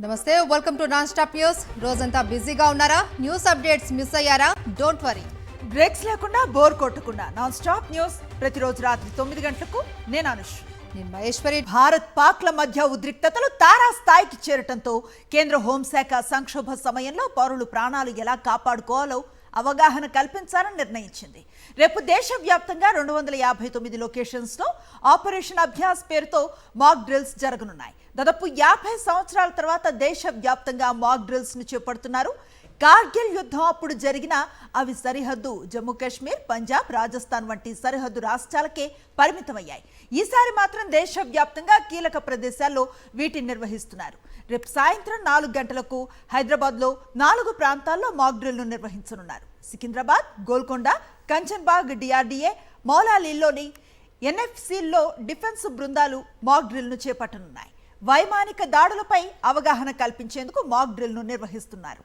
నమస్తే welcome to non stop news. రోజంతా బిజీగా ఉన్నారా? న్యూస్ అప్డేట్స్ మిస్ అయ్యారా? డోంట్ వరీ, బ్రేక్స్ లేకుండా బోర్ కొట్టకుండా నాన్ స్టాప్ న్యూస్ ప్రతిరోజు రాత్రి 9 గంటలకు నేను అనుష్. నేను మహేశ్వరి. భారత్ పాక్ల మధ్య ఉద్రిక్తతలు తారాస్థాయికి చేరటంతో కేంద్ర హోంశాఖ సంక్షోభ సమయంలో పౌరులు ప్రాణాలు ఎలా కాపాడుకోవాలో అవగాహన కల్పించాలని నిర్ణయించింది. రేపు దేశవ్యాప్తంగా 259 లొకేషన్స్లో ఆపరేషన్ అభ్యాస్ పేరుతో మాక్ డ్రిల్స్ జరగనున్నాయి. దాదాపు 50 సంవత్సరాల తర్వాత దేశవ్యాప్తంగా మాక్ డ్రిల్స్ ను చేపడుతున్నారు. కార్గిల్ యుద్ధం అప్పుడు జరిగిన అవి సరిహద్దు జమ్మూ కాశ్మీర్, పంజాబ్, రాజస్థాన్ వంటి సరిహద్దు రాష్ట్రాలకే పరిమితమయ్యాయి. ఈసారి మాత్రం దేశవ్యాప్తంగా కీలక ప్రదేశాల్లో వీటిని నిర్వహిస్తున్నారు. రేపు సాయంత్రం 4 గంటలకు హైదరాబాద్లో 4 ప్రాంతాల్లో మాక్ డ్రిల్ను నిర్వహించనున్నారు. సికింద్రాబాద్, గోల్కొండ, కంచన్బాగ్ డిఆర్డీఏ, మౌలాలీలోని ఎన్ఎఫ్సిల్లో డిఫెన్స్ బృందాలు మాక్ డ్రిల్ను చేపట్టనున్నాయి. వైమానిక దాడులపై అవగాహన కల్పించేందుకు మాక్ డ్రిల్ను నిర్వహిస్తున్నారు.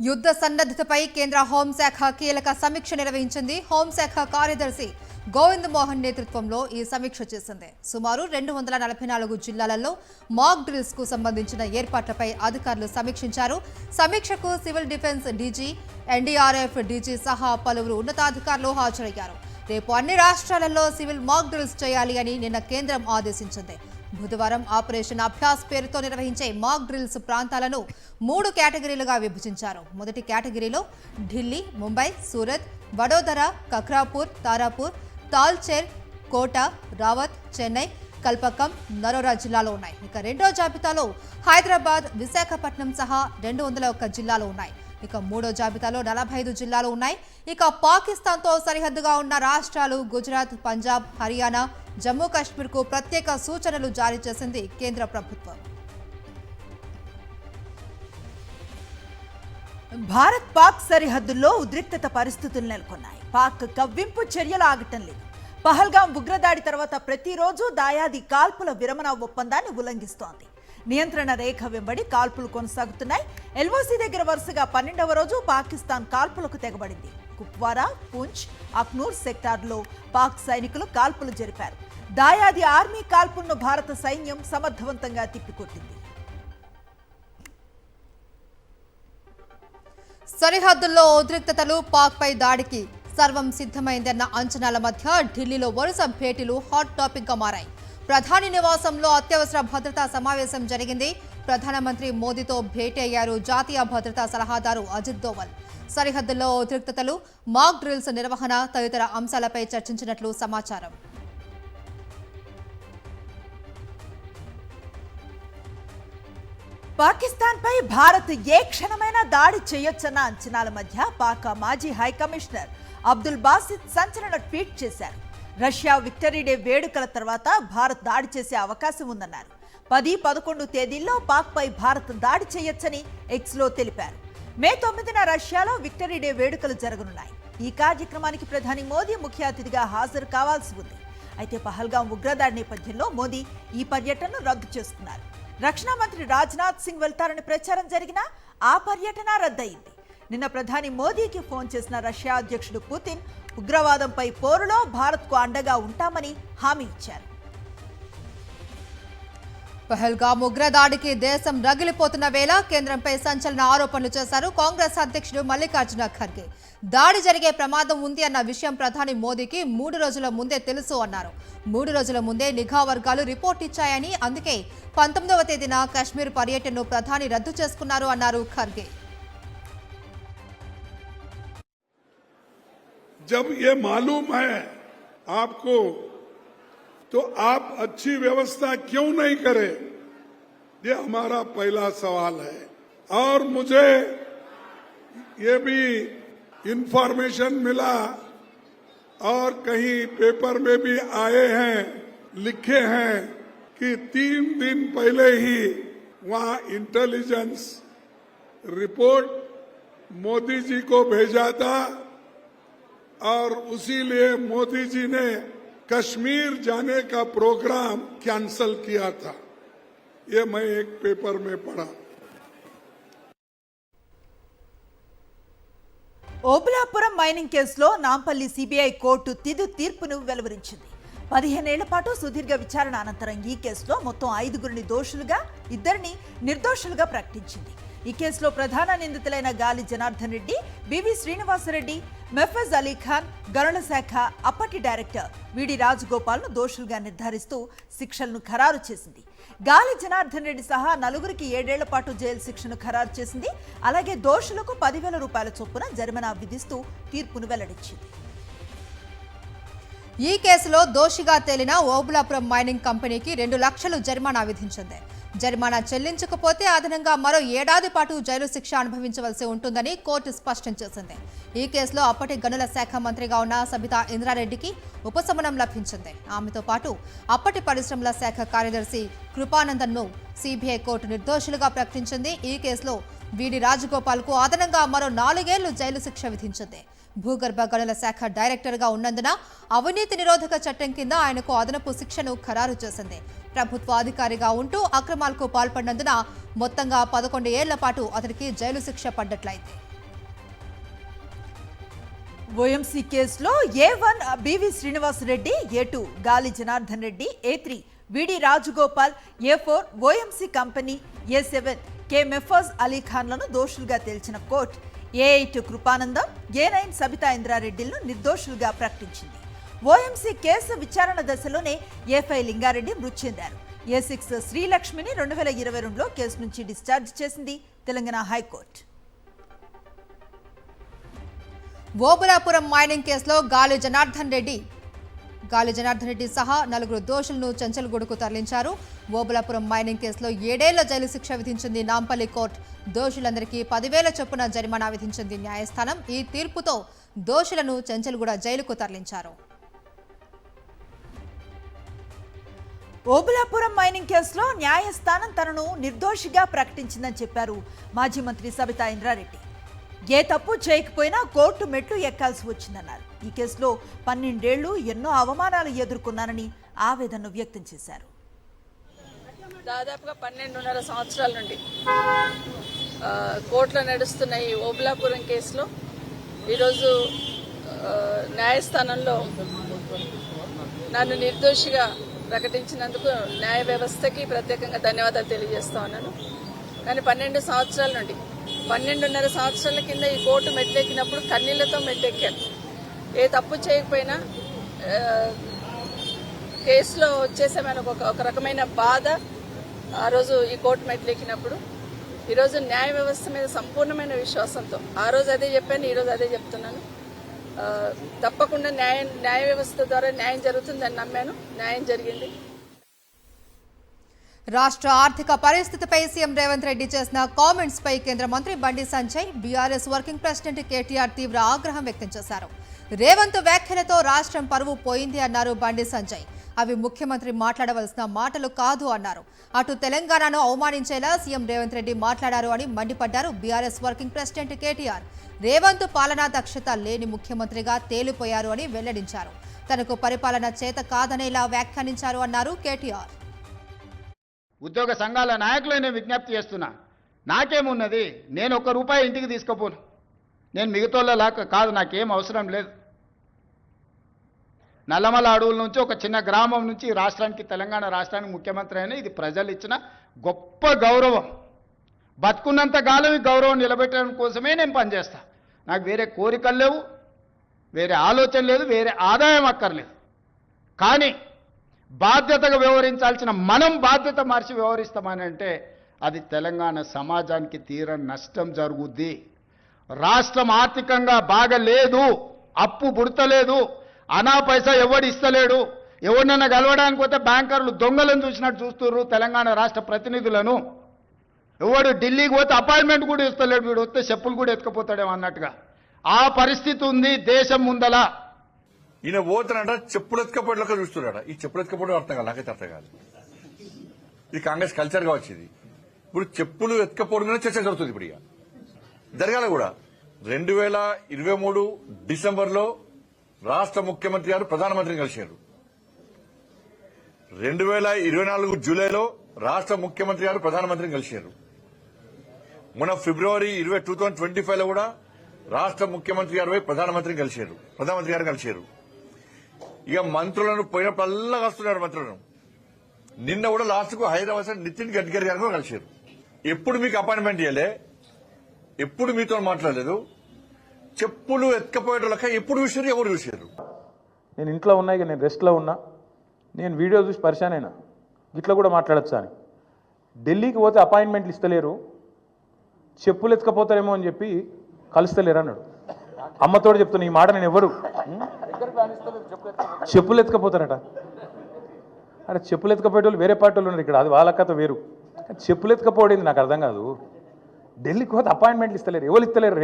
యుద్ధ సన్నద్ధతపై కేంద్ర హోంశాఖ కీలక సమీక్ష నిర్వహించింది. హోంశాఖ కార్యదర్శి గోవింద్ మోహన్ నేతృత్వంలో ఈ సమీక్ష చేసింది. సుమారు 244 జిల్లాలలో మాక్ డ్రిల్స్ కు సంబంధించిన ఏర్పాట్లపై అధికారులు సమీక్షించారు. సమీక్షకు civil defence DG, NDRF DG సహా పలువురు ఉన్నతాధికారులు హాజరయ్యారు. రేపు అన్ని రాష్ట్రాలలో సివిల్ మాక్ డ్రిల్స్ చేయాలి అని నిన్న కేంద్రం ఆదేశించింది. బుధవారం ఆపరేషన్ అభ్యాస్ పేరుతో నిర్వహించే మాక్ డ్రిల్స్ ప్రాంతాలను 3 కేటగిరీలుగా విభజించారు. మొదటి కేటగిరీలో ఢిల్లీ, ముంబై, సూరత్, వడోదర, కక్రాపూర్, తారాపూర్, తాల్చేర్, కోట, రావత్, చెన్నై, కల్పక్కం, నరోరా జిల్లాలో ఉన్నాయి. ఇక రెండో జాబితాలో హైదరాబాద్, విశాఖపట్నం సహా 201 జిల్లాలు ఉన్నాయి. ఇక మూడో జాబితాలో 45 జిల్లాలు ఉన్నాయి. ఇక పాకిస్తాన్తో సరిహద్దుగా ఉన్న రాష్ట్రాలు గుజరాత్, పంజాబ్, హర్యానా, జమ్మూ కాశ్మీర్కు ప్రత్యేక సూచనలు జారీ చేసింది కేంద్ర ప్రభుత్వం. భారత్ పాక్ సరిహద్దుల్లో ఉద్రిక్తత పరిస్థితులు నెలకొన్నాయి. పాక్ కవ్వింపు చర్యలు ఆగటం లేదు. పహల్గాం ఉగ్రదాడి తర్వాత ప్రతిరోజు దాయాది కాల్పుల విరమణ ఒప్పందాన్ని ఉల్లంఘిస్తోంది. నియంత్రణ రేఖ వెంబడి కాల్పులు కొనసాగుతున్నాయి. ఎల్ఓసి దగ్గర వరుసగా 12వ రోజు పాకిస్తాన్ కాల్పులకు తెగబడింది. కుప్వారా, పూంచ్, అఖ్నూర్ సెక్టార్లో పాక్ సైనికులు కాల్పులు జరిపారు. దాయాది ఆర్మీ కాల్పులను భారత సైన్యం సమర్థవంతంగా తిప్పికొట్టింది. సరిహద్దుల్లో ఉద్రిక్తతలు, పాక్ పై దాడికి సర్వం సిద్ధమైందన్న అంచనాల మధ్య ఢిల్లీలో వరుస భేటీలు హాట్ టాపిక్ గా మారాయి. ప్రధాని నివాసంలో అత్యవసర భద్రతా సమావేశం జరిగింది. ప్రధానమంత్రి మోదీతో భేటీ అయ్యారు జాతీయ భద్రతా సలహాదారు అజిత్ దోవల్. సరిహద్దుల్లో ఉద్రిక్తతలు, మాక్ డ్రిల్స్ నిర్వహణ తదితర అంశాలపై చర్చించినట్లు సమాచారం. పాకిస్తాన్ పై భారత్ ఏ క్షణమైనా దాడి చేయొచ్చన్న అంచనాల మధ్య పాక్ మాజీ హైకమిషనర్ అబ్దుల్ బాసిత్ సంచలన ట్వీట్ చేశారు. రష్యా విక్టరీ డే వేడుకల తర్వాత భారత్ దాడి చేసే అవకాశం ఉందన్నారు. 10, 11 తేదీల్లో పాక్ పై భారత్ దాడి చేయొచ్చని ఎక్స్లో తెలిపారు. మే 9న రష్యాలో విక్టరీ డే వేడుకలు జరగనున్నాయి. ఈ కార్యక్రమానికి ప్రధాని మోదీ ముఖ్య అతిథిగా హాజరు కావాల్సి ఉంది. అయితే పహల్గాం ఉగ్రదాడి నేపథ్యంలో మోదీ ఈ పర్యటనను రద్దు చేస్తున్నారు. రక్షణ మంత్రి రాజ్నాథ్ సింగ్ వెళ్తారని ప్రచారం జరిగినా ఆ పర్యటన రద్దయింది. నిన్న ప్రధాని మోదీకి ఫోన్ చేసిన రష్యా అధ్యక్షుడు పుతిన్ ఉగ్రవాదంపై పోరులో భారత్కు అండగా ఉంటామని హామీ ఇచ్చారు. పహల్గాం ఉగ్రదాడికి దేశం రగిలిపోతున్న వేళ కేంద్రంపై సంచలన ఆరోపణలు చేశారు కాంగ్రెస్ అధ్యక్షుడు మల్లికార్జున ఖర్గే. దాడి జరిగే ప్రమాదం ఉంది అన్న విషయం ప్రధాని మోదీకి 3 రోజుల ముందే తెలుసు అన్నారు. 3 రోజుల ముందే నిఘా వర్గాలు రిపోర్ట్ ఇచ్చాయని, అందుకే 19వ తేదీన కాశ్మీర్ పర్యటనను ప్రధాని రద్దు చేసుకున్నారు అన్నారు ఖర్గే. जब ये मालूम है आपको तो आप अच्छी व्यवस्था क्यों नहीं करें, ये हमारा पहला सवाल है. और मुझे ये भी इंफॉर्मेशन मिला और कहीं पेपर में भी आए हैं, लिखे हैं कि 3 दिन पहले ही वहां इंटेलिजेंस रिपोर्ट मोदी जी को भेजा था और उसी लिए मोदी जी ने कश्मीर जाने का प्रोग्राम कैंसल किया था। ये मैं एक पेपर में पढ़ा। ఓబులాపురం మైనింగ్ కేసులో నాంపల్లి సిబిఐ కోర్టు తుది తీర్పును వెలువరించింది. 15 ఏళ్ల పాటు సుదీర్ఘ విచారణ అనంతరం ఈ కేసులో మొత్తం 5గురిని దోషులుగా, 2ని నిర్దోషులుగా ప్రకటించింది. ఈ కేసులో ప్రధాన నిందితులైన గాలి జనార్దన్ రెడ్డి, బివి శ్రీనివాసరెడ్డి, మెఫజ్ అలీ ఖాన్, గనుల శాఖ అప్పటి డైరెక్టర్ విడి రాజగోపాల్ను దోషులుగా నిర్ధారిస్తూ శిక్షలను ఖరారు చేసింది. గాలి జనార్దన్ రెడ్డి సహా 4గురికి 7 ఏళ్ల పాటు జైలు శిక్షను ఖరారు చేసింది. అలాగే దోషులకు 10,000 రూపాయల చొప్పున జరిమానా విధిస్తూ తీర్పును వెల్లడించింది. ఈ కేసులో దోషిగా తేలిన ఓబులాపురం మైనింగ్ కంపెనీకి 2 లక్షలు జరిమానా విధించింది. జరిమానా చెల్లించకపోతే అదనంగా మరో 7 ఏడాది పాటు జైలు శిక్ష అనుభవించవలసి ఉంటుందని కోర్టు స్పష్టం చేసింది. ఈ కేసులో అప్పటి గనుల శాఖ మంత్రిగా ఉన్న సబితా ఇంద్రారెడ్డికి ఉపశమనం లభించింది. ఆమెతో పాటు అప్పటి పరిశ్రమల శాఖ కార్యదర్శి కృపానందన్ను సిబిఐ కోర్టు నిర్దోషులుగా ప్రకటించింది. ఈ కేసులో వీడి రాజగోపాల్కు అదనంగా మరో 4 ఏళ్లు జైలు శిక్ష విధించింది. భూగర్భ గనుల శాఖ డైరెక్టర్గా ఉన్నందున అవినీతి నిరోధక చట్టం కింద ఆయనకు అదనపు శిక్షను ఖరారు చేసింది. ప్రభుత్వ అధికారిగా ఉంటూ అక్రమాలకు పాల్పడినందున మొత్తంగా 11 ఏళ్ల పాటు అతనికి జైలు శిక్ష పడ్డట్లయింది. ఓఎంసీ కేసులో A1 బివి శ్రీనివాసరెడ్డి, A2 గాలి Janardhan Reddy, A3 VD Rajagopal, A4 OMC company, A7 K Mehfuz Ali ఖాన్లను దోషులుగా తేల్చిన court A8 Krupanandam, A9 Sabitha ఇంద్రారెడ్డిలను నిర్దోషులుగా ప్రకటించింది. ఓఎంసీ కేసు విచారణ దశలోనే A5 లింగారెడ్డి మృతి చెందారు. A6 శ్రీలక్ష్మిని 2022లో కేసు నుంచి డిశ్చార్జ్ చేసింది తెలంగాణ హైకోర్టు. ఓబులాపురం మైనింగ్ కేసులో గాలి జనార్దన్ రెడ్డి సహా 4 దోషులను చెంచల్గూడకు తరలించారు. ఓబులాపురం మైనింగ్ కేసులో 7 ఏళ్ల జైలు శిక్ష విధించింది నాంపల్లి కోర్టు. దోషులందరికీ 10,000 చొప్పున జరిమానా విధించింది న్యాయస్థానం. ఈ తీర్పుతో దోషులను చెంచల్గూడ జైలుకు తరలించారు. ఓబులాపురం మైనింగ్ కేసులో న్యాయస్థానం తనను నిర్దోషిగా ప్రకటించిందని చెప్పారు మాజీ మంత్రి సబితా ఇంద్రారెడ్డి. ఏ తప్పు చేయకపోయినా కోర్టు మెట్లు ఎక్కాల్సి వచ్చిందన్నారు. ఈ కేసులో 12 ఏళ్లు ఎన్నో అవమానాలు ఎదుర్కొన్నానని ఆవేదన వ్యక్తం చేశారు. దాదాపుగా 12.5 సంవత్సరాల నుండి కోర్టులో నడుస్తున్న ఈ ఓబులాపురం కేసులో ఈరోజు న్యాయస్థానంలో నన్ను నిర్దోషిగా ప్రకటించినందుకు న్యాయ వ్యవస్థకి ప్రత్యేకంగా ధన్యవాదాలు తెలియజేస్తా ఉన్నాను. కానీ 12 సంవత్సరాల నుండి 12.5 సంవత్సరాల కింద ఈ కోర్టు మెట్లెక్కినప్పుడు కన్నీళ్లతో మెట్లెక్కాను. ఏ తప్పు చేయకపోయినా కేసులో వచ్చేసామని ఒక రకమైన బాధ ఆ రోజు ఈ కోర్టు మెట్లెక్కినప్పుడు. ఈరోజు న్యాయ వ్యవస్థ మీద సంపూర్ణమైన విశ్వాసంతో ఆ రోజు అదే చెప్పాను, ఈరోజు అదే చెప్తున్నాను. తప్పకుండా న్యాయ వ్యవస్థ ద్వారా న్యాయం జరుగుతుందని నమ్మాను. న్యాయం జరిగింది. రాష్ట్ర ఆర్థిక పరిస్థితిపై సీఎం రేవంత్ రెడ్డి చేసిన కామెంట్స్ పై కేంద్ర మంత్రి Bandi Sanjay, BRS working president KTR తీవ్ర ఆగ్రహం వ్యక్తం చేశారు. రేవంత్ వ్యాఖ్యలతో రాష్ట్రం పరువు పోయింది అన్నారు బండి సంజయ్. అవి ముఖ్యమంత్రి మాట్లాడవలసిన మాటలు కాదు అన్నారు. అటు తెలంగాణను అవమానించేలా సీఎం రేవంత్ రెడ్డి మాట్లాడారు అని మండిపడ్డారు BRS working president KTR. Revanth పాలనా దక్షత లేని ముఖ్యమంత్రిగా తేలిపోయారు అని వెల్లడించారు. తనకు పరిపాలన చేత కాదనేలా వ్యాఖ్యానించారు అన్నారు కేటీఆర్. ఉద్యోగ సంఘాల నాయకులు నేను విజ్ఞప్తి చేస్తున్నా, నాకేమున్నది, నేను ₹1 ఇంటికి తీసుకుపోను. నేను మిగతాలా కాదు, నాకేం అవసరం లేదు. నల్లమల అడవుల నుంచి ఒక చిన్న గ్రామం నుంచి రాష్ట్రానికి, తెలంగాణ రాష్ట్రానికి ముఖ్యమంత్రి అయినా ఇది ప్రజలు ఇచ్చిన గొప్ప గౌరవం. బతుకున్నంత కాలం ఈ గౌరవం నిలబెట్టడం కోసమే నేను పనిచేస్తా. నాకు వేరే కోరికలు లేవు, వేరే ఆలోచన లేదు, వేరే ఆదాయం అక్కర్లేదు. కానీ బాధ్యతగా వ్యవహరించాల్సిన మనం బాధ్యత మార్చి వ్యవహరిస్తామని అంటే అది తెలంగాణ సమాజానికి తీరని నష్టం జరుగుద్ది. రాష్ట్రం ఆర్థికంగా బాగలేదు, అప్పు పుడతలేదు, అనా పైసా ఎవడు ఇస్తలేడు. ఎవరినైనా కలవడానికి పోతే బ్యాంకర్లు దొంగలను చూసినట్టు చూస్తున్నారు తెలంగాణ రాష్ట్ర ప్రతినిధులను. ఎవడు ఢిల్లీకి పోతే అపాయింట్మెంట్ కూడా ఇస్తలేడు, వీడు వస్తే చెప్పులు కూడా ఎత్తుకపోతాడేమో అన్నట్టుగా ఆ పరిస్థితి ఉంది దేశం ముందల. ఈయన పోతానంట చెప్పులు ఎత్తుకపోయేలాగా చూస్తున్నాడ. ఈ చెప్పులు ఎత్తుకపోవడం అర్థం కాదు, నాకైతే అర్థం కాదు. ఇది కాంగ్రెస్ కల్చర్ గా వచ్చింది. ఇప్పుడు చెప్పులు ఎత్తుకపోవడం మీద చర్చ జరుగుతుంది. ఇప్పుడు ఇక జరగాల కూడా. 2023 డిసెంబర్లో రాష్ట్ర ముఖ్యమంత్రి గారు ప్రధానమంత్రిని కలిశారు. 2024 జూలైలో రాష్ట్ర ముఖ్యమంత్రి గారు ప్రధానమంత్రిని కలిశారు. మొన్న ఫిబ్రవరి 2025లో కూడా రాష్ట్ర ముఖ్యమంత్రి గారు పోయి ప్రధానమంత్రి గారు కలిశారు. ఇక మంత్రులను పోయినప్పుడల్లా కలుస్తున్నారు మంత్రులను. నిన్న కూడా లాస్ట్ కు హైదరాబాద్ నితిన్ గడ్కరీ గారు కూడా కలిశారు. ఎప్పుడు మీకు అపాయింట్మెంట్ ఇవ్వలే, ఎప్పుడు మీతో మాట్లాడలేదు. చెప్పులు ఎత్తుకపోయేటోళ్ళక ఎప్పుడు చూసారు, ఎవరు చూసారు? నేను ఇంట్లో ఉన్నా, ఇక నేను రెస్ట్లో ఉన్నా, నేను వీడియో చూసి పరిశాన్ అయినా ఇట్లా కూడా మాట్లాడచ్చా అని. ఢిల్లీకి పోతే అపాయింట్మెంట్లు ఇస్తలేరు, చెప్పులు ఎత్తుకపోతారేమో అని చెప్పి కలుస్తలేరు అన్నాడు. అమ్మతోడు చెప్తున్నా ఈ మాట. నేను ఎవరు చెప్పులు ఎత్తుకపోతారట. అరే చెప్పులు ఎత్తుకపోయేటోళ్ళు వేరే పార్టీ వాళ్ళు ఉన్నారు ఇక్కడ, అది వాళ్ళ కథ వేరు. చెప్పులు ఎత్తుకపోవడం నాకు అర్థం కాదు. ఢిల్లీకి పోతే అపాయింట్మెంట్లు ఇస్తలేరు, ఎవరు ఇస్తలేరు?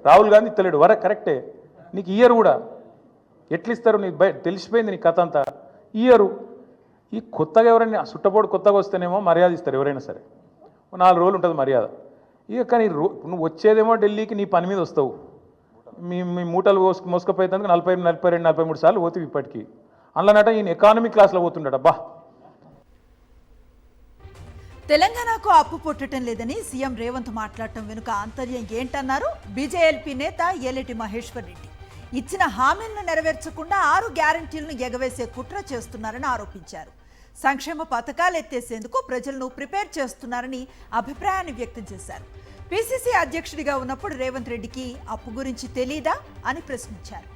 రాహుల్ గాంధీ ఇస్తలేడు. కరెక్టే, నీకు ఇయ్యరు కూడా. ఎట్లా ఇస్తారు? నీకు తెలిసిపోయింది నీ కథ అంతా. ఇయ్యరు. ఈ కొత్తగా ఎవరైనా సుట్టపోడు కొత్తగా వస్తేనేమో మర్యాద ఇస్తారు ఎవరైనా సరే, 4 రోజులు ఉంటుంది మర్యాద. ఇక కానీ నువ్వు వచ్చేదేమో ఢిల్లీకి నీ పని మీద వస్తావు. మీ మూటలు మోసుకపోయేందుకు 42-43 సార్లు పోతావు ఇప్పటికీ. అందులోనట ఈయన ఎకానమీ క్లాస్లో పోతుండట. బా, తెలంగాణకు అప్పు పుట్టడం లేదని సీఎం రేవంత్ మాట్లాడటం వెనుక ఆంతర్యం ఏంటన్నారు బీజేఎల్పీ నేత ఏలేటి మహేశ్వర్ రెడ్డి. ఇచ్చిన హామీలను నెరవేర్చకుండా 6 గ్యారంటీలను ఎగవేసే కుట్ర చేస్తున్నారని ఆరోపించారు. సంక్షేమ పథకాలు ఎత్తేసేందుకు ప్రజలను ప్రిపేర్ చేస్తున్నారని అభిప్రాయాన్ని వ్యక్తం చేశారు. పీసీసీ అధ్యక్షుడిగా ఉన్నప్పుడు రేవంత్ రెడ్డికి అప్పు గురించి తెలీదా అని ప్రశ్నించారు.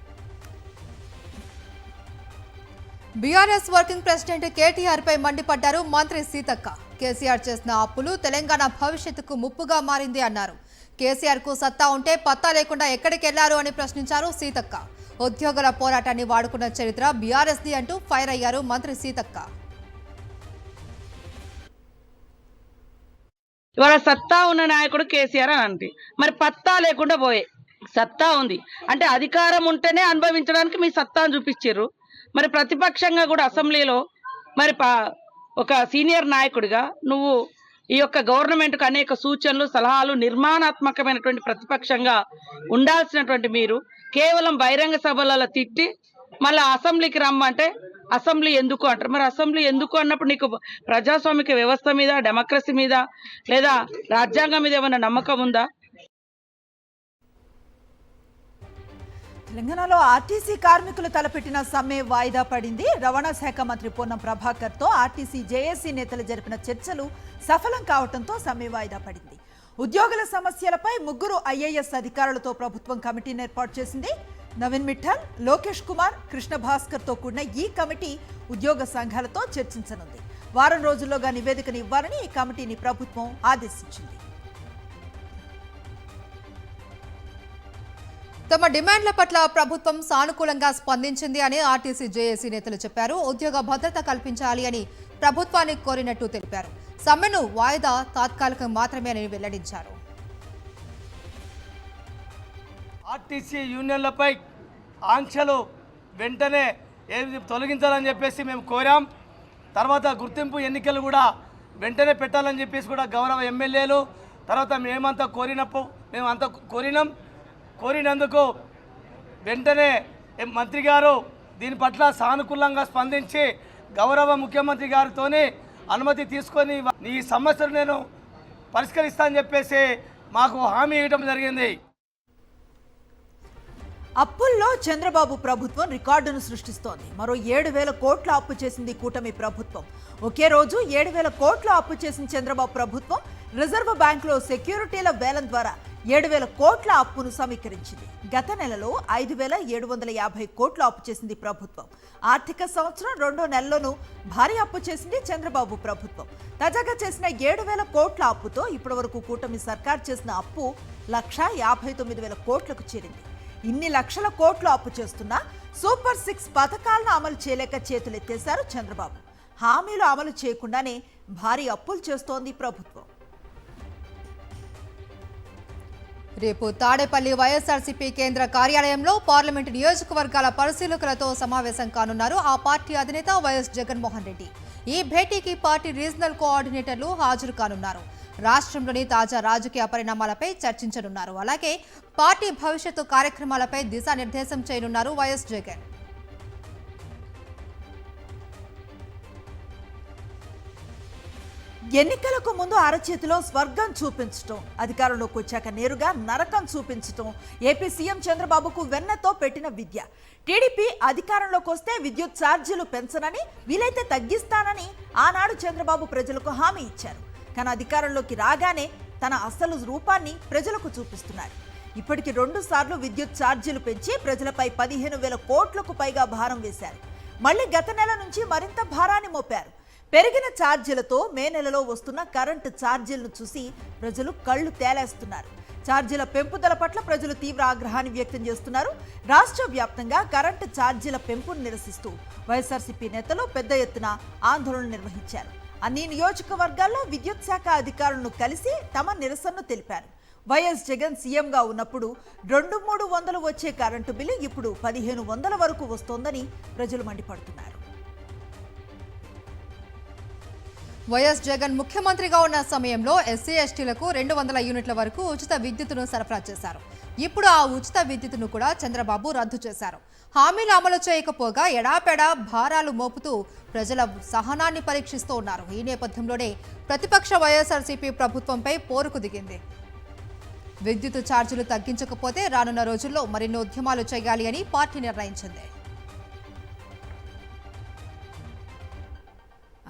బీఆర్ఎస్ వర్కింగ్ ప్రెసిడెంట్ కేటీఆర్ పై మండిపడ్డారు మంత్రి సీతక్క. కేసీఆర్ చేసిన అప్పులు తెలంగాణ భవిష్యత్తుకు ముప్పుగా మారింది అన్నారు. కేసీఆర్ కు సత్తా ఉంటే పత్తా లేకుండా ఎక్కడికి వెళ్లారు అని ప్రశ్నించారు సీతక్క. ఉద్యోగుల పోరాటాన్ని వాడుకున్న చరిత్ర బీఆర్ఎస్ది అంటూ ఫైర్ అయ్యారు మంత్రి సీతక్క. ఇవాళ సత్తా ఉన్న నాయకుడు కేసీఆర్ అని అంటే, మరి పత్తా లేకుండా పోయే. సత్తా ఉంది అంటే అధికారం ఉంటేనే అనుభవించడానికి మీ సత్తాను చూపించారు. మరి ప్రతిపక్షంగా కూడా అసెంబ్లీలో మరి ఒక సీనియర్ నాయకుడిగా నువ్వు ఈ యొక్క గవర్నమెంట్కు అనేక సూచనలు, సలహాలు, నిర్మాణాత్మకమైనటువంటి ప్రతిపక్షంగా ఉండాల్సినటువంటి మీరు కేవలం బహిరంగ సభలలో తిట్టి మళ్ళీ అసెంబ్లీకి రమ్మంటే అసెంబ్లీ ఎందుకు అంటారు. మరి అసెంబ్లీ ఎందుకు అన్నప్పుడు నీకు ప్రజాస్వామిక వ్యవస్థ మీద, డెమోక్రసీ మీద లేదా రాజ్యాంగం మీద ఏమైనా నమ్మకం ఉందా? తెలంగాణలో ఆర్టీసీ కార్మికులు తలపెట్టిన సమ్మె వాయిదా పడింది. రవాణా శాఖ మంత్రి పొన్నం ప్రభాకర్తో ఆర్టీసీ జేఏసీ నేతలు జరిపిన చర్చలు సఫలం కావడంతో సమ్మె వాయిదా పడింది. ఉద్యోగుల సమస్యలపై 3 ఐఏఎస్ అధికారులతో ప్రభుత్వం కమిటీని ఏర్పాటు చేసింది. నవీన్ మిఠల్, లోకేష్ కుమార్, కృష్ణ భాస్కర్తో కూడిన ఈ కమిటీ ఉద్యోగ సంఘాలతో చర్చించనుంది. వారం రోజుల్లోగా నివేదికను ఇవ్వాలని ఈ కమిటీని ప్రభుత్వం ఆదేశించింది. తమ డిమాండ్ల పట్ల ప్రభుత్వం సానుకూలంగా స్పందించింది అని ఆర్టీసీ జేఏసీ నేతలు చెప్పారు. ఉద్యోగ భద్రత కల్పించాలి అని ప్రభుత్వాన్ని కోరినట్టు తెలిపారు. సమ్మెను వాయిదా తాత్కాలికం మాత్రమే అని వెల్లడించారు. ఆర్టీసీ యూనియన్లపై ఆంక్షలు వెంటనే తొలగించాలని చెప్పేసి మేము కోరాం. తర్వాత గుర్తింపు ఎన్నికలు కూడా వెంటనే పెట్టాలని చెప్పేసి కూడా గౌరవ ఎమ్మెల్యేలు తర్వాత మేమంతా కోరినందుకు వెంటనే మంత్రి గారు దీని పట్ల సానుకూలంగా స్పందించి గౌరవ ముఖ్యమంత్రి గారితో అనుమతి తీసుకొని ఈ సమస్యను నేను పరిష్కరిస్తానని చెప్పేసి మాకు హామీ ఇవ్వడం జరిగింది. అప్పుల్లో చంద్రబాబు ప్రభుత్వం రికార్డును సృష్టిస్తోంది. మరో 7,000 కోట్ల అప్పు చేసింది కూటమి ప్రభుత్వం. ఒకే రోజు 7,000 కోట్ల అప్పు చేసిన చంద్రబాబు ప్రభుత్వం రిజర్వ్ బ్యాంకులో సెక్యూరిటీల వేలం ద్వారా 7,000 కోట్ల అప్పును సమీకరించింది. గత నెలలో 5,750 కోట్ల అప్పు చేసింది ప్రభుత్వం. ఆర్థిక సంవత్సరం 2వ నెలలోనూ భారీ అప్పు చేసింది చంద్రబాబు ప్రభుత్వం. తాజాగా చేసిన 7,000 కోట్ల అప్పుతో ఇప్పటివరకు కూటమి సర్కార్ చేసిన అప్పు 1,59,000 కోట్లకు చేరింది. ఇన్ని లక్షల కోట్లు అప్పు చేస్తున్నా సూపర్ 6 పథకాలను అమలు చేయలేక చేతులెత్తేశారు చంద్రబాబు. హామీలు అమలు చేయకుండానే భారీ అప్పులు చేస్తోంది ప్రభుత్వం. రేపు తాడేపల్లి వైఎస్ఆర్సీపీ కేంద్ర కార్యాలయంలో పార్లమెంటు నియోజకవర్గాల పరిశీలకులతో సమావేశం కానున్నారు ఆ పార్టీ అధినేత వైఎస్ జగన్మోహన్ రెడ్డి. ఈ భేటీకి పార్టీ రీజనల్ కోఆర్డినేటర్లు హాజరు కానున్నారు. రాష్ట్రంలోని తాజా రాజకీయ పరిణామాలపై చర్చించనున్నారు. అలాగే పార్టీ భవిష్యత్తు కార్యక్రమాలపై దిశానిర్దేశం చేయనున్నారు వైఎస్ జగన్. ఎన్నికలకు ముందు అరచేతిలో స్వర్గం చూపించటం, అధికారంలోకి వచ్చాక నేరుగా నరకం చూపించటం ఏపీ సీఎం చంద్రబాబుకు వెన్నతో పెట్టిన విద్య. టీడీపీ అధికారంలోకి వస్తే విద్యుత్ ఛార్జీలు పెంచనని, వీలైతే తగ్గిస్తానని ఆనాడు చంద్రబాబు ప్రజలకు హామీ ఇచ్చారు. కానీ అధికారంలోకి రాగానే తన అసలు రూపాన్ని ప్రజలకు చూపిస్తున్నారు. ఇప్పటికి 2 సార్లు విద్యుత్ ఛార్జీలు పెంచి ప్రజలపై 15,000 కోట్లకు పైగా భారం వేశారు. మళ్ళీ గత నెల నుంచి మరింత భారాన్ని మోపారు. పెరిగిన ఛార్జీలతో మే నెలలో వస్తున్న కరెంటు ఛార్జీలను చూసి ప్రజలు కళ్ళు తేలేస్తున్నారు. ఛార్జీల పెంపుదల పట్ల ప్రజలు తీవ్ర ఆగ్రహాన్ని వ్యక్తం చేస్తున్నారు. రాష్ట్ర వ్యాప్తంగా కరెంటు ఛార్జీల పెంపును నిరసిస్తూ వైఎస్ఆర్సీపీ నేతలు పెద్ద ఎత్తున ఆందోళన నిర్వహించారు. అన్ని నియోజకవర్గాల్లో విద్యుత్ శాఖ అధికారులను కలిసి తమ నిరసనను తెలిపారు. వైఎస్ జగన్ సీఎంగా ఉన్నప్పుడు 200-300 వచ్చే కరెంటు బిల్లు ఇప్పుడు 1,500 వరకు వస్తోందని ప్రజలు మండిపడుతున్నారు. వైఎస్ జగన్ ముఖ్యమంత్రిగా ఉన్న సమయంలో ఎస్సీ ఎస్టీలకు 200 యూనిట్ల వరకు ఉచిత విద్యుత్తును సరఫరా చేశారు. ఇప్పుడు ఆ ఉచిత విద్యుత్తును కూడా చంద్రబాబు రద్దు చేశారు. హామీలు అమలు చేయకపోగా ఎడాపెడా భారాలు మోపుతూ ప్రజల సహనాన్ని పరీక్షిస్తూ ఉన్నారు. ఈ నేపథ్యంలోనే ప్రతిపక్ష వైఎస్ఆర్సీపీ ప్రభుత్వంపై పోరుకు దిగింది. విద్యుత్ ఛార్జీలు తగ్గించకపోతే రానున్న రోజుల్లో మరిన్ని ఉద్యమాలు చేయాలి అని పార్టీ నిర్ణయించింది.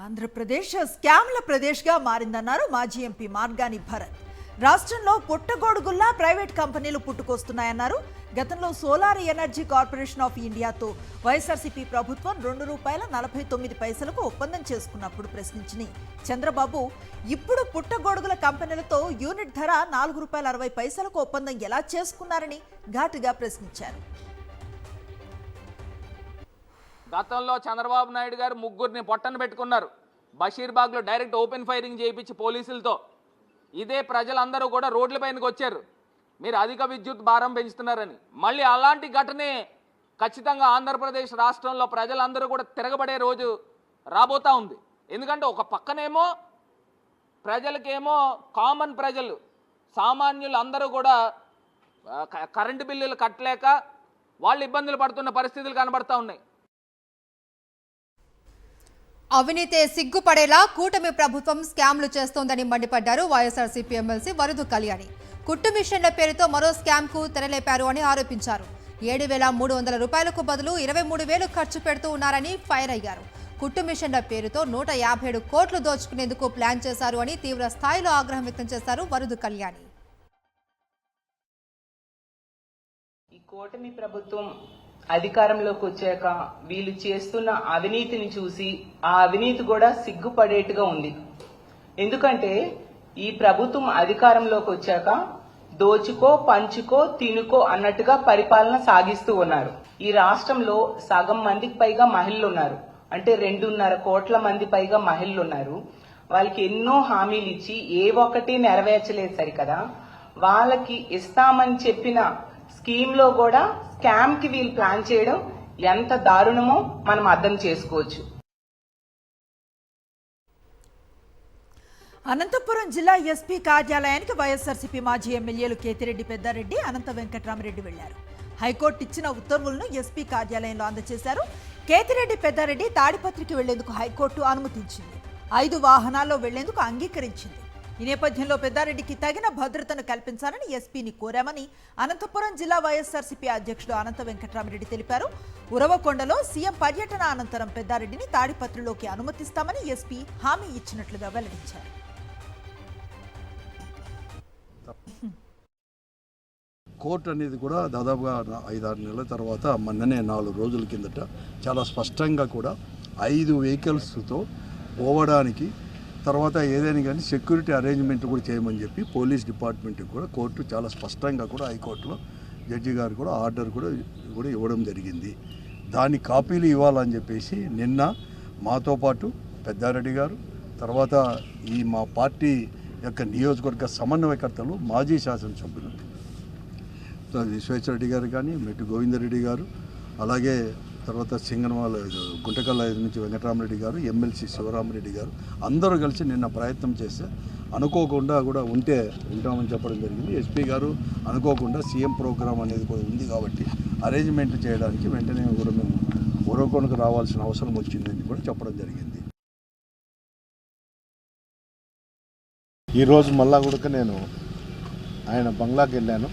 ఆంధ్రప్రదేశ్ స్కామ్ల ప్రదేశ్గా మారిందన్నారు మాజీ ఎంపీ మార్గాని భరత్. రాష్ట్రంలో పుట్టగొడుగుల్లా ప్రైవేట్ కంపెనీలు పుట్టుకొస్తున్నాయన్నారు. గతంలో సోలార్ ఎనర్జీ కార్పొరేషన్ ఆఫ్ ఇండియాతో వైఎస్ఆర్సీపీ ప్రభుత్వం ₹2.49 ఒప్పందం చేసుకున్నప్పుడు ప్రశ్నించిన చంద్రబాబు ఇప్పుడు పుట్టగొడుగుల కంపెనీలతో యూనిట్ ధర ₹4.60 ఒప్పందం ఎలా చేసుకున్నారని ఘాటుగా ప్రశ్నించారు. గతంలో చంద్రబాబు నాయుడు గారు 3 పొట్టను పెట్టుకున్నారు. బషీర్బాగ్లో డైరెక్ట్ ఓపెన్ ఫైరింగ్ చేయించి పోలీసులతో. ఇదే ప్రజలందరూ కూడా రోడ్లపైనకి వచ్చారు, మీరు అధిక విద్యుత్ భారం పెంచుతున్నారని. మళ్ళీ అలాంటి ఘటనే ఖచ్చితంగా ఆంధ్రప్రదేశ్ రాష్ట్రంలో ప్రజలందరూ కూడా తిరగబడే రోజు రాబోతా ఉంది. ఎందుకంటే ఒక పక్కనేమో ప్రజలకేమో కామన్ ప్రజలు సామాన్యులు అందరూ కూడా కరెంటు బిల్లులు కట్టలేక వాళ్ళు ఇబ్బందులు పడుతున్న పరిస్థితులు కనబడతా ఉన్నాయి. అవినీతే సిగ్గుపడేలా కూటమి ప్రభుత్వం స్కామ్లు చేస్తోందని మండిపడ్డారు వైఎస్ఆర్సీపీ ఎమ్మెల్సీ వరదు కళ్యాణి. కుట్టు మిషన్ల పేరుతో మరో స్కామ్కు తెరలేపారు అని ఆరోపించారు. ₹7,300 బదులు 23,000 ఖర్చు పెడుతూ ఉన్నారని ఫైర్ అయ్యారు. కుట్టు మిషన్ల పేరుతో 157 కోట్లు దోచుకునేందుకు ప్లాన్ చేశారు అని తీవ్ర స్థాయిలో ఆగ్రహం వ్యక్తం చేశారు వరదు కళ్యాణి. ఈ కూటమి ప్రభుత్వం అధికారంలోకి వచ్చాక వీళ్ళు చేస్తున్న అవినీతిని చూసి ఆ అవినీతి కూడా సిగ్గుపడేట్టుగా ఉంది. ఎందుకంటే ఈ ప్రభుత్వం అధికారంలోకి వచ్చాక దోచుకో పంచుకో తినుకో అన్నట్టుగా పరిపాలన సాగిస్తూ ఉన్నారు. ఈ రాష్ట్రంలో సగం మందికి పైగా మహిళలు ఉన్నారు. అంటే 2.5 కోట్ల మంది పైగా మహిళలు ఉన్నారు. వాళ్ళకి ఎన్నో హామీలు ఇచ్చి ఏ ఒక్కటి నెరవేర్చలేదు సరికదా. వాళ్ళకి ఇస్తామని చెప్పిన స్కీమ్ లో కూడా స్కామ్ కి వీళ్ళు ప్లాన్ చేయడం ఎంత దారుణమో మనం అర్థం చేసుకోవచ్చు. అనంతపురం జిల్లా ఎస్పీ కార్యాలయానికి వైఎస్ఆర్సీపీ మాజీ ఎమ్మెల్యేలు కేతిరెడ్డి పెద్దారెడ్డి, అనంత వెంకట్రామరెడ్డి వెళ్లారు. హైకోర్టు ఇచ్చిన ఉత్తర్వులను ఎస్పీ కార్యాలయంలో అందజేశారు. కేతిరెడ్డి పెద్దారెడ్డి తాడిపత్రికి వెళ్లేందుకు హైకోర్టు అనుమతించింది. 5 వాహనాల్లో వెళ్లేందుకు అంగీకరించింది. ఈ నేపథ్యంలో పెద్దారెడ్డికి తగిన భద్రతను కల్పించాలని ఎస్పీని కోరామని అనంతపురం జిల్లా వైఎస్ఆర్సీపీ అధ్యక్షుడు అనంత వెంకట్రామరెడ్డి తెలిపారు. ఉరవకొండలో సీఎం పర్యటన అనంతరం పెద్దారెడ్డిని తాడిపత్రిలోకి అనుమతిస్తామని ఎస్పీ హామీ ఇచ్చినట్లుగా వెల్లడించారు. కోర్టు అనేది కూడా దాదాపుగా 5-6 నెలల తర్వాత మొన్ననే 4 రోజుల కిందట చాలా స్పష్టంగా కూడా 5 వెహికల్స్తో పోవడానికి తర్వాత ఏదైనా కానీ సెక్యూరిటీ అరేంజ్మెంట్ కూడా చేయమని చెప్పి పోలీస్ డిపార్ట్మెంట్కి కూడా కోర్టు చాలా స్పష్టంగా కూడా హైకోర్టులో జడ్జి గారు కూడా ఆర్డర్ కూడా ఇవ్వడం జరిగింది. దాని కాపీలు ఇవ్వాలని చెప్పేసి నిన్న మాతో పాటు పెద్దారెడ్డి గారు, తర్వాత ఈ మా పార్టీ యొక్క నియోజకవర్గ సమన్వయకర్తలు మాజీ శాసనసభ్యులు విశ్వేశ్వరరెడ్డి గారు కానీ, మెట్టు గోవిందరెడ్డి గారు, అలాగే తర్వాత సింగనవాళ్ళ గుంటకల్ల నుంచి వెంకటరామరెడ్డి గారు, ఎమ్మెల్సీ శివరామరెడ్డి గారు అందరూ కలిసి నిన్న ప్రయత్నం చేస్తే అనుకోకుండా కూడా ఉంటామని చెప్పడం జరిగింది. ఎస్పీ గారు అనుకోకుండా సీఎం ప్రోగ్రాం అనేది కూడా ఉంది కాబట్టి అరేంజ్మెంట్ చేయడానికి వెంటనే కూడా మేము ఉరవకొండకు రావాల్సిన అవసరం వచ్చిందని కూడా చెప్పడం జరిగింది. ఈరోజు మళ్ళా కూడా నేను ఆయన బంగ్లాకి వెళ్ళాను.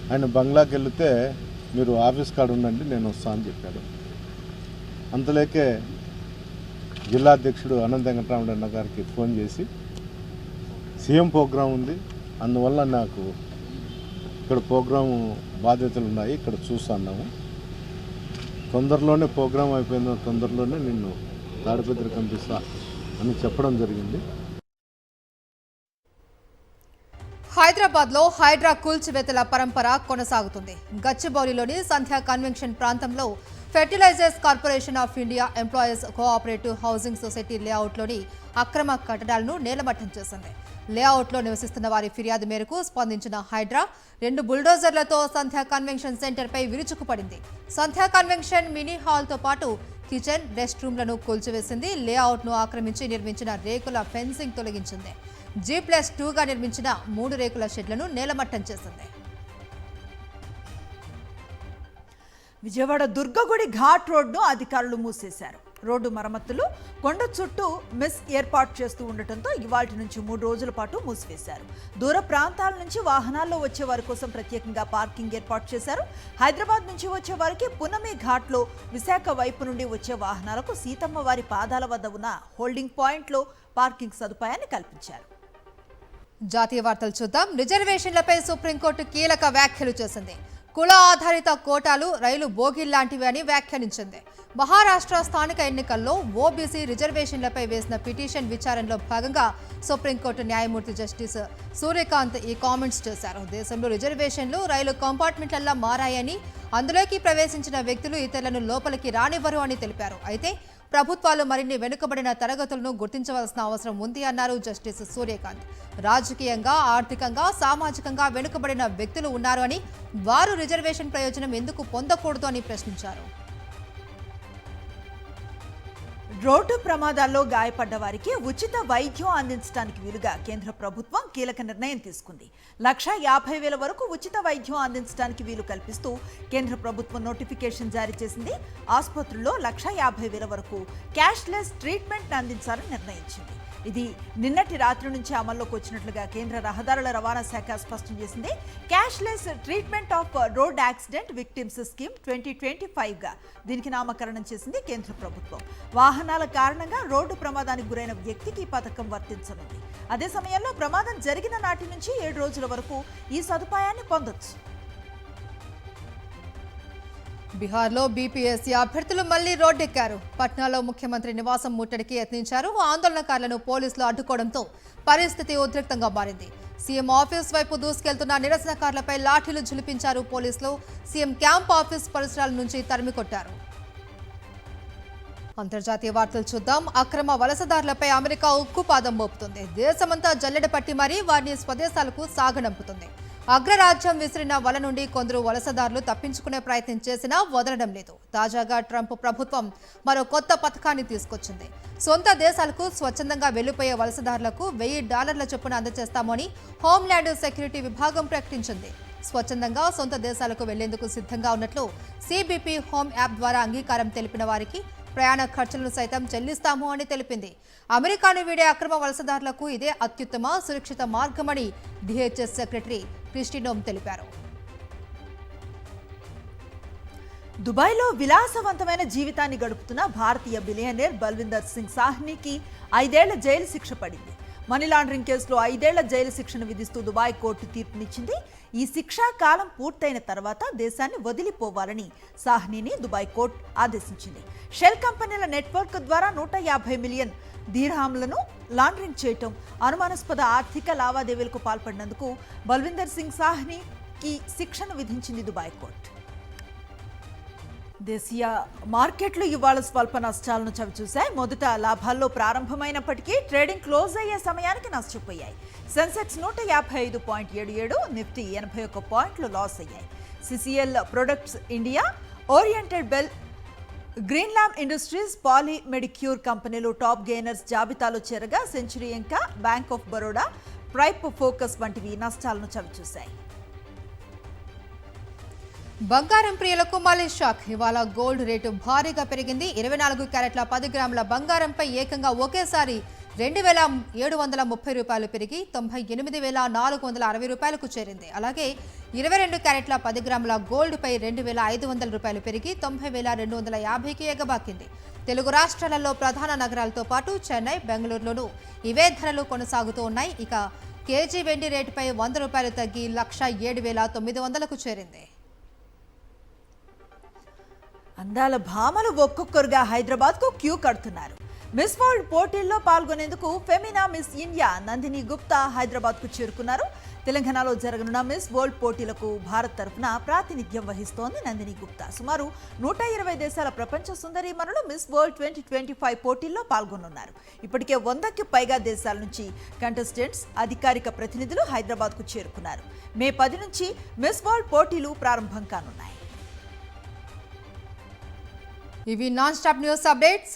ఆయన బంగ్లాకి వెళితే మీరు ఆఫీస్ కాడ ఉండండి, నేను వస్తా అని చెప్పాడు. అంతలేకే జిల్లా అధ్యక్షుడు అనంత వెంకటరామరెడ్డి గారికి ఫోన్ చేసి సీఎం ప్రోగ్రాం ఉంది, అందువల్ల నాకు ఇక్కడ ప్రోగ్రాము బాధ్యతలు ఉన్నాయి, ఇక్కడ చూస్తున్నాము, తొందరలోనే ప్రోగ్రాం అయిపోయిన తొందరలోనే నిన్ను తాడిపత్రి పంపిస్తా అని చెప్పడం జరిగింది. హైదరాబాద్లో హైడ్రా కూల్చివేతల పరంపర కొనసాగుతుంది. గచ్చిబౌలిలోని సంధ్యా కన్వెన్షన్ ప్రాంతంలో fertilizers corporation of India employees cooperative housing society లేఅవుట్లోని అక్రమ కట్టడాలను నేలమట్టం చేసింది. లేఅవుట్లో నివసిస్తున్న వారి ఫిర్యాదు మేరకు స్పందించిన హైడ్రా 2 బుల్డోజర్లతో సంధ్యా కన్వెన్షన్ సెంటర్పై విరుచుకుపడింది. సంధ్యా కన్వెన్షన్ మినీ హాల్తో పాటు కిచెన్, రెస్ట్ రూమ్లను కూల్చివేసింది. లేఅవుట్ను ఆక్రమించి నిర్మించిన రేకుల ఫెన్సింగ్ తొలగించింది. G+2గా నిర్మించిన 3 రేకుల షెడ్లను నేలమట్టం చేసింది. విజయవాడ దుర్గగుడి ఘాట్ రోడ్ను అధికారులు మూసేశారు. రోడ్డు మరమ్మతులు కొండ చుట్టూ మిస్ ఏర్పాటు చేస్తూ ఉండటంతో ఇవాల్టి నుంచి 3 రోజుల పాటు మూసివేశారు. దూర ప్రాంతాల నుంచి వాహనాల్లో వచ్చే వారి కోసం ప్రత్యేకంగా పార్కింగ్ ఏర్పాటు చేశారు. హైదరాబాద్ నుంచి వచ్చే వారికి పునమి ఘాట్లో, విశాఖ వైపు నుండి వచ్చే వాహనాలకు సీతమ్మ వారి పాదాల వద్ద ఉన్న హోల్డింగ్ పాయింట్లో పార్కింగ్ సదుపాయాన్ని కల్పించారు. జాతీయ వార్తలు చూద్దాం. రిజర్వేషన్లపై సుప్రీంకోర్టు కీలక వ్యాఖ్యలు చేసింది. కుల ఆధారిత కోటాలు రైలు బోగిల్లాంటివి అని వ్యాఖ్యానించింది. మహారాష్ట్ర స్థానిక ఎన్నికల్లో ఓబీసీ రిజర్వేషన్లపై వేసిన పిటిషన్ విచారణలో భాగంగా సుప్రీంకోర్టు న్యాయమూర్తి జస్టిస్ సూర్యకాంత్ ఈ కామెంట్స్ చేశారు. దేశంలో రిజర్వేషన్లు రైలు కంపార్ట్మెంట్లలా మారాయని, అందులోకి ప్రవేశించిన వ్యక్తులు ఇతరులను లోపలికి రానివ్వరు అని తెలిపారు. అయితే ప్రభుత్వాలు మరిన్ని వెనుకబడిన తరగతులను గుర్తించవలసిన అవసరం ఉంది అన్నారు జస్టిస్ సూర్యకాంత్. రాజకీయంగా, ఆర్థికంగా, సామాజికంగా వెనుకబడిన వ్యక్తులు ఉన్నారు అని, వారు రిజర్వేషన్ ప్రయోజనం ఎందుకు పొందకూడదు అని ప్రశ్నించారు. రోడ్డు ప్రమాదాల్లో గాయపడ్డ వారికి ఉచిత వైద్యం అందించడానికి వీలుగా కేంద్ర ప్రభుత్వం కీలక నిర్ణయం తీసుకుంది. 1,50,000 వరకు ఉచిత వైద్యం అందించడానికి వీలు కల్పిస్తూ కేంద్ర ప్రభుత్వం నోటిఫికేషన్ జారీ చేసింది. ఆసుపత్రుల్లో 1,50,000 వరకు క్యాష్లెస్ ట్రీట్మెంట్ అందించాలని నిర్ణయించింది. ఇది నిన్నటి రాత్రి నుంచి అమల్లోకి వచ్చినట్లుగా కేంద్ర రహదారుల రవాణా శాఖ స్పష్టం చేసింది. Cashless treatment of road accident victims scheme 2025గా దీనికి నామకరణం చేసింది కేంద్ర ప్రభుత్వం. వాహనాల కారణంగా రోడ్డు ప్రమాదానికి గురైన వ్యక్తికి ఈ పథకం వర్తించనుంది. అదే సమయంలో ప్రమాదం జరిగిన నాటి నుంచి 7 రోజుల వరకు ఈ సదుపాయాన్ని పొందొచ్చు. బీహార్లో బీపీఎస్సీ అభ్యర్థులు మళ్లీ రోడ్డెక్కారు. పట్నాలో ముఖ్యమంత్రి నివాసం ముట్టడికి యత్నించారు. ఆందోళనకారులను పోలీసులు అడ్డుకోవడంతో పరిస్థితి ఉద్రిక్తంగా మారింది. సీఎం ఆఫీస్ వైపు దూసుకెళ్తున్న నిరసనకారులపై లాఠీలు ఝులిపించారు పోలీసులు. సీఎం క్యాంప్ ఆఫీస్ పరిసరాల నుంచి తరిమికొట్టారు. అంతర్జాతీయ వార్తలు చూద్దాం. అక్రమ వలసదారులపై అమెరికా ఉక్కుపాదం మోపుతుంది. దేశమంతా జల్లెడ పట్టి మరీ వారిని స్వదేశాలకు సాగనంపుతుంది. అగ్రరాజ్యం విసిరిన వల నుండి కొందరు వలసదారులు తప్పించుకునే ప్రయత్నం చేసినా వదలడం లేదు. తాజాగా ట్రంప్ ప్రభుత్వం మరో కొత్త పథకాన్ని తీసుకొచ్చింది. సొంత దేశాలకు స్వచ్ఛందంగా వెళ్లిపోయే వలసదారులకు $1,000 చొప్పున అందజేస్తామని హోంల్యాండ్ సెక్యూరిటీ విభాగం ప్రకటించింది. స్వచ్ఛందంగా సొంత దేశాలకు వెళ్లేందుకు సిద్ధంగా ఉన్నట్లు సిబిపి హోమ్ యాప్ ద్వారా అంగీకారం తెలిపిన వారికి ప్రయాణ ఖర్చులను సైతం చెల్లిస్తాము అని తెలిపింది. అమెరికాను వీడే అక్రమ వలసదారులకు ఇదే అత్యుత్తమ సురక్షిత మార్గమని డిహెచ్ఎస్ సెక్రటరీ క్రిస్టి నోమ్ తెలిపారు. దుబాయ్లో విలాసవంతమైన జీవితాన్ని గడుపుతున్న భారతీయ బిలియనీర్ బల్విందర్ సింగ్ సాహ్నికి 5 ఏళ్ల జైలు శిక్ష పడింది. మనీ లాండరింగ్ కేసులో 5 ఏళ్ల జైలు శిక్షను విధిస్తూ దుబాయ్ కోర్టు తీర్పునిచ్చింది. ఈ శిక్షా కాలం పూర్తయిన తర్వాత దేశాన్ని వదిలిపోవాలని సాహ్నీని దుబాయ్ కోర్టు ఆదేశించింది. షెల్ కంపెనీల నెట్వర్క్ ద్వారా 150 మిలియన్ దీర్హాంలను లాండరింగ్ చేయటం, అనుమానాస్పద ఆర్థిక లావాదేవీలకు పాల్పడినందుకు బల్విందర్ సింగ్ సాహ్నీకి శిక్షను విధించింది దుబాయ్ కోర్టు. దేశీయ మార్కెట్లు ఇవాళ స్వల్ప నష్టాలను చవిచూశాయి. మొదట లాభాల్లో ప్రారంభమైనప్పటికీ ట్రేడింగ్ క్లోజ్ అయ్యే సమయానికి నష్టపోయాయి. సెన్సెక్స్ 155.77, నిఫ్టీ 81 పాయింట్లు లాస్ అయ్యాయి. CCL products India, Orient Bell, Greenlam industries, Poly Medicure కంపెనీలు టాప్ గెయినర్స్ జాబితాలో చేరగా సెంచరీ ఇంకా, bank of Baroda, Prime Focus వంటివి నష్టాలను చవిచూశాయి. బంగారం ప్రియులకు మళ్లీ షాక్. ఇవాళ గోల్డ్ రేటు భారీగా పెరిగింది. 24 క్యారెట్ల 10 గ్రాముల బంగారంపై ఏకంగా ఒకేసారి 2,730 రూపాయలు పెరిగి 98,460 రూపాయలకు చేరింది. అలాగే 22 క్యారెట్ల 10 గ్రాముల గోల్డ్పై 2,500 రూపాయలు పెరిగి 90,250కి ఎగబాకింది. తెలుగు రాష్ట్రాలలో ప్రధాన నగరాలతో పాటు చెన్నై, బెంగళూరులోనూ ఇవే ధరలు కొనసాగుతూ ఉన్నాయి. ఇక కేజీ వెండి రేటుపై 100 రూపాయలు తగ్గి 1,07,900కు చేరింది. అందాల భామలు ఒక్కొక్కరుగా హైదరాబాద్కు క్యూ కడుతున్నారు. మిస్ వరల్డ్ పోటీల్లో పాల్గొనేందుకు Femina miss India Nandini Gupta హైదరాబాద్కు చేరుకున్నారు. తెలంగాణలో జరగనున్న మిస్ వరల్డ్ పోటీలకు భారత్ తరఫున ప్రాతినిధ్యం వహిస్తోంది నందిని గుప్తా. సుమారు 120 దేశాల ప్రపంచ సుందరీమణులు మిస్ వరల్డ్ 2025 పోటీల్లో పాల్గొనున్నారు. ఇప్పటికే 100కి పైగా దేశాల నుంచి కంటెస్టెంట్స్, అధికారిక ప్రతినిధులు హైదరాబాద్కు చేరుకున్నారు. మే 10 నుంచి మిస్ వరల్డ్ పోటీలు ప్రారంభం కానున్నాయి. ఇవి నాన్ స్టాప్ న్యూస్ అప్డేట్స్.